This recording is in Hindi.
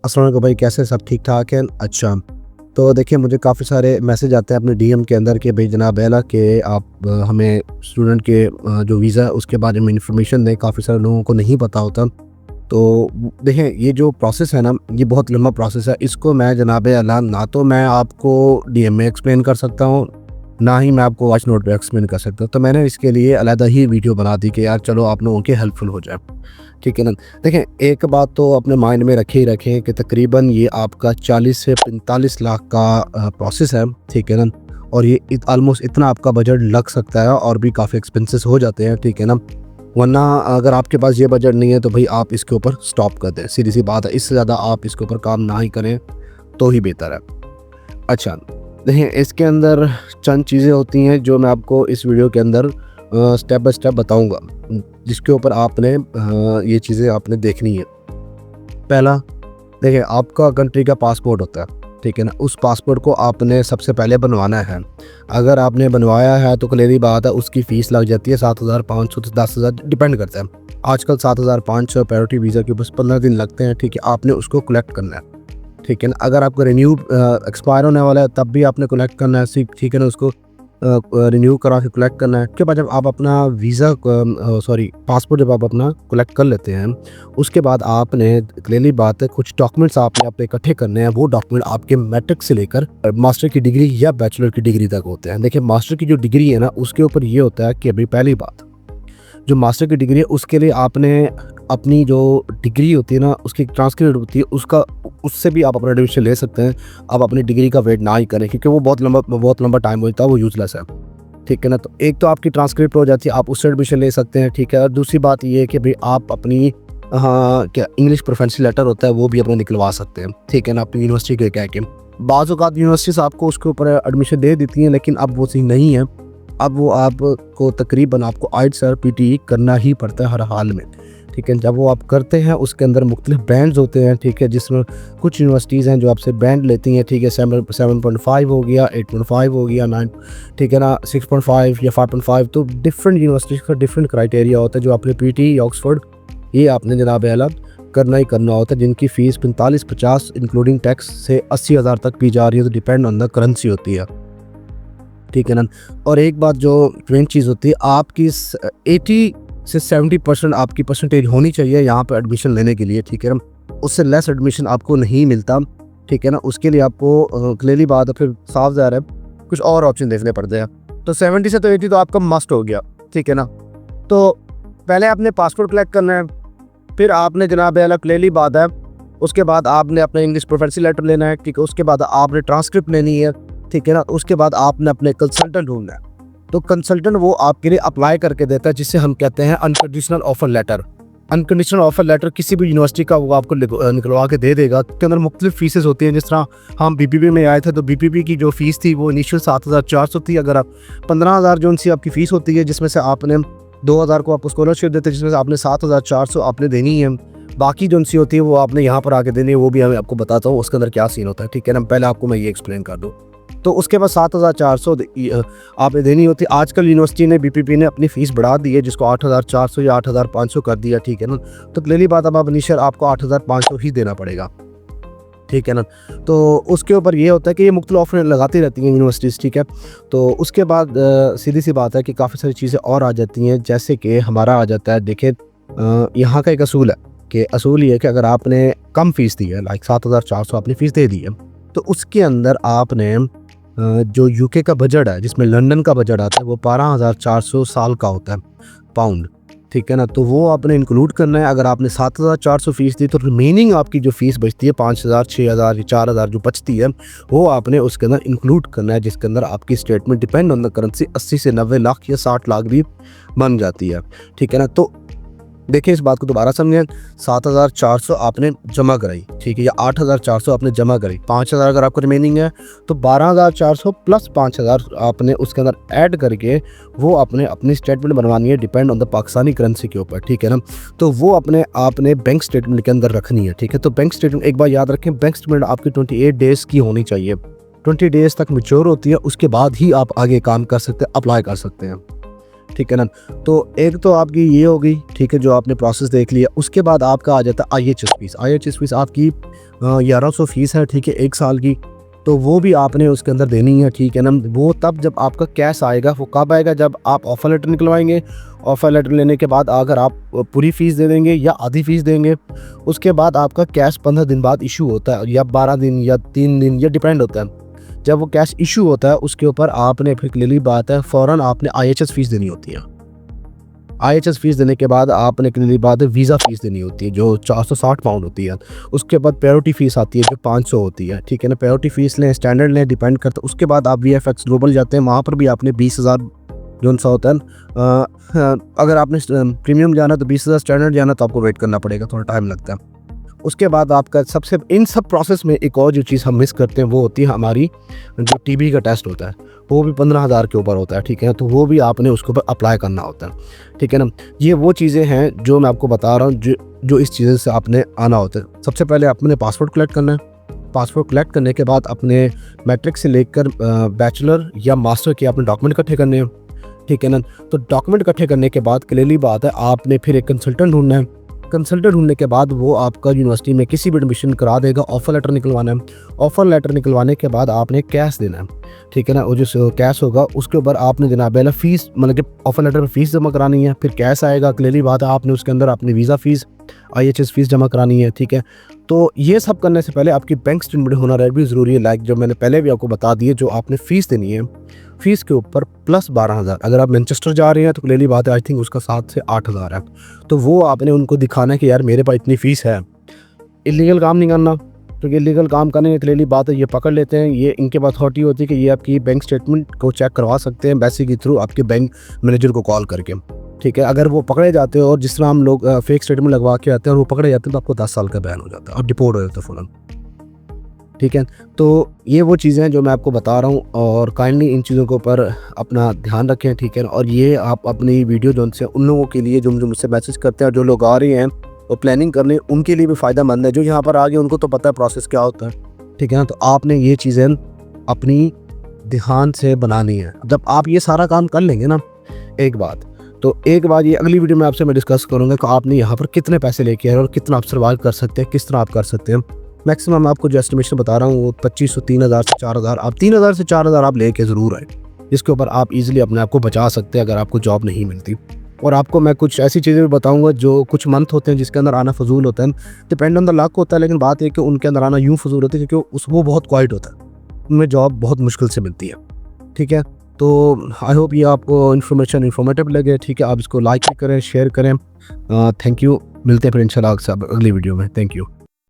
अस्सलाम वालेकुम भाई, कैसे सब ठीक ठाक हैं? अच्छा, तो देखिए मुझे काफ़ी सारे मैसेज आते हैं अपने डीएम के अंदर कि भाई जनाब एला कि आप हमें स्टूडेंट के जो वीज़ा है उसके बारे में इंफॉर्मेशन दें। काफ़ी सारे लोगों को नहीं पता होता। तो देखें, ये जो प्रोसेस है ना, ये बहुत लंबा प्रोसेस है। इसको मैं जनाब एला ना तो मैं आपको डीएम में एक्सप्लेन कर सकता हूँ, ना ही मैं आपको वॉइस नोट पे एक्सप्लेन कर सकता हूँ। तो मैंने इसके लिए अलग ही वीडियो बना दी कि यार चलो आप लोगों के हेल्पफुल हो जाए, ठीक है ना। देखें, एक बात तो अपने माइंड में रखे ही रखें कि तकरीबन ये आपका 40 से 45 लाख का प्रोसेस है, ठीक है ना। और ये ऑलमोस्ट इतना आपका बजट लग सकता है और भी काफ़ी एक्सपेंसेस हो जाते हैं, ठीक है ना। वरना अगर आपके पास ये बजट नहीं है तो भाई आप इसके ऊपर स्टॉप कर दें, सीधी सी बात है। इससे ज़्यादा आप इसके ऊपर काम ना ही करें तो ही बेहतर है। अच्छा, देखें, इसके अंदर चंद चीज़ें होती हैं जो मैं आपको इस वीडियो के अंदर स्टेप बाय स्टेप बताऊंगा, जिसके ऊपर आपने ये चीज़ें आपने देखनी है। पहला, देखिए, आपका कंट्री का पासपोर्ट होता है, ठीक है ना। उस पासपोर्ट को आपने सबसे पहले बनवाना है। अगर आपने बनवाया है तो क्लियर बात है, उसकी फ़ीस लग जाती है 7,500 से 10,000, डिपेंड करता है। आजकल 7,500 प्रायोरिटी वीज़ा के ऊपर 15 दिन लगते हैं, ठीक है। आपने उसको कलेक्ट करना है, ठीक है ना। अगर आपका रिन्यू एक्सपायर होने वाला है तब भी आपने कलेक्ट करना है, ठीक है ना। उसको रिन्यू करा के कलेक्ट करना है। उसके बाद जब आप अपना वीज़ा पासपोर्ट जब आप अपना कलेक्ट कर लेते हैं, उसके बाद आपने क्लियरली बात है कुछ डॉक्यूमेंट्स आपने अपने इकट्ठे करने हैं। वो डॉक्यूमेंट आपके मैट्रिक से लेकर मास्टर की डिग्री या बैचलर की डिग्री तक होते हैं। देखिए, मास्टर की जो डिग्री है ना, उसके ऊपर ये होता है कि अभी पहली बात, जो मास्टर की डिग्री है उसके लिए आपने अपनी जो डिग्री होती है ना, उसकी ट्रांसक्रिप्ट होती है, उससे भी आप अपना एडमिशन ले सकते हैं। आप अपनी डिग्री का वेट ना ही करें, क्योंकि वो बहुत लंबा टाइम होता है, वो यूजलेस है, ठीक है ना। तो एक तो आपकी ट्रांसक्रिप्ट हो जाती है, आप उससे एडमिशन ले सकते हैं, ठीक है। और दूसरी बात ये है कि भाई आप अपनी क्या इंग्लिश प्रोफेशनल लेटर होता है वो भी अपना निकलवा सकते हैं, ठीक है ना, अपनी यूनिवर्सिटी के कह के। बाज़ औक़ात यूनिवर्सिटीज़ आपको उसके ऊपर एडमिशन दे देती हैं, लेकिन अब वो चीज़ नहीं है। अब वो आपको तकरीबन आपको IELTS और PTE करना ही पड़ता है हर हाल में, ठीक है। जब वो आप करते हैं उसके अंदर मुख्तलिफ बैंड्स होते हैं, ठीक है, जिसमें कुछ यूनिवर्सिटीज़ हैं जो आपसे बैंड लेती हैं, ठीक है। 7.5 हो गया, 8.5 हो गया, 9, ठीक है ना, 6.5 या 5.5। तो डिफरेंट यूनिवर्सिटीज़ का डिफरेंट क्राइटेरिया होता है। जो आपने PTE ऑक्सफोर्ड, ये आपने जनाब आला करना ही करना होता है, जिनकी फ़ीस 45-50 इंक्लूडिंग टैक्स से 80,000 तक भी जा रही है। तो डिपेंड ऑन द करेंसी होती है, ठीक है ना। और एक बात जो ट्रेन चीज़ होती है, आपकी 80 से 70% आपकी परसेंटेज होनी चाहिए यहाँ पर एडमिशन लेने के लिए, ठीक है ना। उससे लेस एडमिशन आपको नहीं मिलता, ठीक है ना। उसके लिए आपको क्लियरली बात है, फिर साफ ज़ाहिर है कुछ और ऑप्शन देखने पड़ते हैं। तो 70 से तो 80 तो आपका मस्ट हो गया, ठीक है ना। तो पहले आपने पासपोर्ट कलेक्ट करना है, फिर आपने जनाब आला क्लियरली बात है, उसके बाद आपने अपना इंग्लिश प्रोफेशनल लेटर लेना है, ठीक है। उसके बाद आपने ट्रांसक्रिप्ट लेनी है, ठीक है ना। उसके बाद आपने अपने कंसल्टेंट ढूंढना है। तो कंसल्टेंट वो आपके लिए अप्लाई करके देता है, जिसे हम कहते हैं unconditional offer letter. Unconditional offer letter किसी भी यूनिवर्सिटी का वो आपको निकलवा के दे देगा। उसके अंदर मुख्तलिफ फीसेस होती हैं। जिस तरह हम BPP में आए थे तो BPP की जो फ़ीस थी वो इनिशियल 7,400 थी। अगर आप 15,000 जो उनसी आपकी फ़ीस होती है, जिसमें से आपने 2,000 को आपको स्कॉलरशिप देते हैं, जिसमें से आपने 7,400 आपने देनी है। बाकी जो उनसी होती है वो आपने यहाँ पर आके देनी है। वो भी मैं आपको बताता हूँ उसके अंदर क्या सीन होता है, ठीक है ना। पहले आपको मैं ये एक्सप्लेन कर दूँ। तो उसके बाद 7,400 आपने देनी होती है। आजकल यूनिवर्सिटी ने BPP ने अपनी फ़ीस बढ़ा दी है, जिसको 8,400 या 8,500 कर दिया, ठीक है ना। तो क्लियरली बात, अब इनिशियल आपको 8,500 ही देना पड़ेगा, ठीक है ना। तो उसके ऊपर ये होता है कि ये मुख्तलिफ ऑफर लगाती रहती हैं यूनिवर्सिटीज़, ठीक है। तो उसके बाद सीधी सी बात है कि काफ़ी सारी चीज़ें और आ जाती हैं, जैसे कि हमारा आ जाता है। देखिए, यहाँ का एक असूल है कि असूल ये है कि अगर आपने कम फ़ीस दी है, लाइक 7,400 आपने फ़ीस दे दी है, तो उसके अंदर आपने जो UK का बजट है, जिसमें लंदन का बजट आता है, वो 12,400 साल का होता है पाउंड, ठीक है ना। तो वो आपने इंक्लूड करना है। अगर आपने 7,400 फ़ीस दी तो रिमेनिंग आपकी जो फ़ीस बचती है 5,000, 6,000 या 4,000 जो बचती है, वो आपने उसके अंदर इंक्लूड करना है, जिसके अंदर आपकी statement depend on the currency 80 से 90 लाख या 60 लाख भी बन जाती है, ठीक है ना। तो देखिए, इस बात को दोबारा समझें। 7,400 आपने जमा कराई, ठीक है, या 8,400 आपने जमा कराई। 5,000 अगर आपको रिमेनिंग है तो 12,400 प्लस 5,000 आपने उसके अंदर ऐड करके वो आपने अपनी स्टेटमेंट बनवानी है, depend on the Pakistani currency के ऊपर, ठीक है ना। तो वो आपने बैंक स्टेटमेंट के अंदर रखनी है, ठीक है। तो बैंक स्टेटमेंट एक बार याद रखें, बैंक स्टेटमेंट आपकी 28 डेज़ की होनी चाहिए। 20 डेज़ तक मैच्योर होती है, उसके बाद ही आप आगे काम कर सकते हैं, अप्लाई कर सकते हैं, ठीक है ना। तो एक तो आपकी ये हो गई, ठीक है, जो आपने प्रोसेस देख लिया। उसके बाद आपका आ जाता है IHS फीस। IHS फीस आपकी 1100 फ़ीस है, ठीक है, 1 साल की, तो वो भी आपने उसके अंदर देनी है, ठीक है ना। वो तब जब आपका कैश आएगा, वो कब आएगा, जब आप ऑफ़र लेटर निकलवाएंगे। ऑफ़र लेटर लेने के बाद अगर आप पूरी फ़ीस दे देंगे या आधी फ़ीस देंगे, उसके बाद आपका कैश 15 दिन बाद इशू होता है, या 12 दिन या 3 दिन, ये डिपेंड होता है। जब वो कैश इशू होता है उसके ऊपर आपने फिर क्लियरली बात है फ़ौरन आपने IHS फ़ीस देनी होती है। IHS फ़ीस देने के बाद आपने क्लियरली बात है वीज़ा फ़ीस देनी होती है, जो 460 पाउंड होती है। उसके बाद प्रायोरिटी फ़ीस आती है जो 500 होती है, ठीक है ना। प्रायोरिटी फ़ीस लें, स्टैंडर्ड लें, डिपेंड करता है। उसके बाद आप VFX ग्लोबल जाते हैं, वहाँ पर भी आपने 20,000 जो सा होता है, अगर आपने प्रीमियम जाना तो 20,000, स्टैंडर्ड जाना तो आपको वेट करना पड़ेगा, थोड़ा टाइम लगता है। उसके बाद आपका सबसे इन सब प्रोसेस में एक और जो चीज़ हम मिस करते हैं वो होती है हमारी जो TB का टेस्ट होता है, वो भी 15,000 के ऊपर होता है, ठीक है। तो वो भी आपने उसके ऊपर अप्लाई करना होता है, ठीक है ना। ये वो चीज़ें हैं जो मैं आपको बता रहा हूँ, जो इस चीज़ें से आपने आना होता है। सबसे पहले आपने पासपोर्ट कलेक्ट करना है। पासपोर्ट कलेक्ट करने के बाद अपने मैट्रिक से लेकर बैचलर या मास्टर के आपने डॉक्यूमेंट इकट्ठे करने हैं, ठीक है ना। तो डॉक्यूमेंट इकट्ठे करने के बाद क्लियरली बात है आपने फिर एक कंसल्टेंट ढूंढना है। कंसल्टेंट ढूंढने के बाद वो आपका यूनिवर्सिटी में किसी भी एडमिशन करा देगा। ऑफ़र लेटर निकलवाना है। ऑफ़र लेटर निकलवाने के बाद आपने कैश देना है, ठीक है ना। वो जो कैश होगा उसके ऊपर आपने देना पहले फ़ीस, मतलब कि ऑफ़र लेटर में फ़ीस जमा करानी है, फिर कैश आएगा। क्लियरली बात है आपने उसके अंदर अपनी वीज़ा फ़ीस, IHS फ़ीस जमा करानी है, ठीक है। तो ये सब करने से पहले आपकी बैंक स्टेटमेंट होना भी ज़रूरी है। लाइक जो मैंने पहले भी आपको बता दिए, जो आपने फ़ीस देनी है, फ़ीस के ऊपर प्लस 12,000। अगर आप मैनचेस्टर जा रहे हैं तो क्लियरली बात है आई थिंक उसका 7 से 8,000 है। तो वो आपने उनको दिखाना है कि यार मेरे पास इतनी फ़ीस है। इलीगल काम नहीं करना, क्योंकि इलीगल काम करने की क्लियरली बात है ये पकड़ लेते हैं। ये इनके पास अथॉरिटी होती है कि ये आपकी बैंक स्टेटमेंट को चेक करवा सकते हैं बैसी के थ्रू, आपके बैंक मैनेजर को कॉल करके, ठीक है। अगर वो पकड़े जाते हैं और जिस तरह हम लोग फेक स्टेटमेंट लगवा के आते हैं और वो पकड़े जाते हैं तो आपको 10 साल का बैन हो जाता है और डिपोर्ट हो जाता है फ़ौरन, ठीक है। तो ये वो चीज़ें हैं जो मैं आपको बता रहा हूँ, और काइंडली इन चीज़ों के ऊपर अपना ध्यान रखें, ठीक है। और ये आप अपनी वीडियो जो उनसे उन लोगों के लिए जो मुझसे मैसेज करते हैं और जो लोग आ रहे हैं और प्लानिंग कर रहे हैं उनके लिए भी फ़ायदेमंद है। जो यहाँ पर आ गए उनको तो पता है प्रोसेस क्या होता है, ठीक है ना। तो आपने ये चीज़ें अपनी ध्यान से बनानी है। जब आप ये सारा काम कर लेंगे ना, एक बात ये अगली वीडियो में आपसे मैं डिस्कस करूँगा कि आपने यहाँ पर कितने पैसे लेके आए और कितना आप सर्वाइव कर सकते हैं, किस तरह आप कर सकते हैं। मैक्सिमम आपको जो एस्टिमेशन बता रहा हूँ वो 2500, 3,000 से 4,000, आप 3,000 से 4,000 आप लेके ज़रूर आए, जिसके ऊपर आप इजीली अपने आप को बचा सकते हैं अगर आपको जॉब नहीं मिलती। और आपको मैं कुछ ऐसी चीज़ें भी बताऊंगा जो कुछ मंथ होते हैं जिसके अंदर आना फजूल होता है, डिपेंड ऑन द लक होता है, लेकिन बात यह कि उनके अंदर आना यूँ फजूल होता है क्योंकि वो बहुत क्वाइट होता है, उनमें जॉब बहुत मुश्किल से मिलती है, ठीक है। तो आई होप ये आपको इन्फॉर्मेटिव लगे, ठीक है। आप इसको लाइक करें, शेयर करें। Thank you. मिलते हैं फिर इंशाल्लाह अगली वीडियो में। Thank you.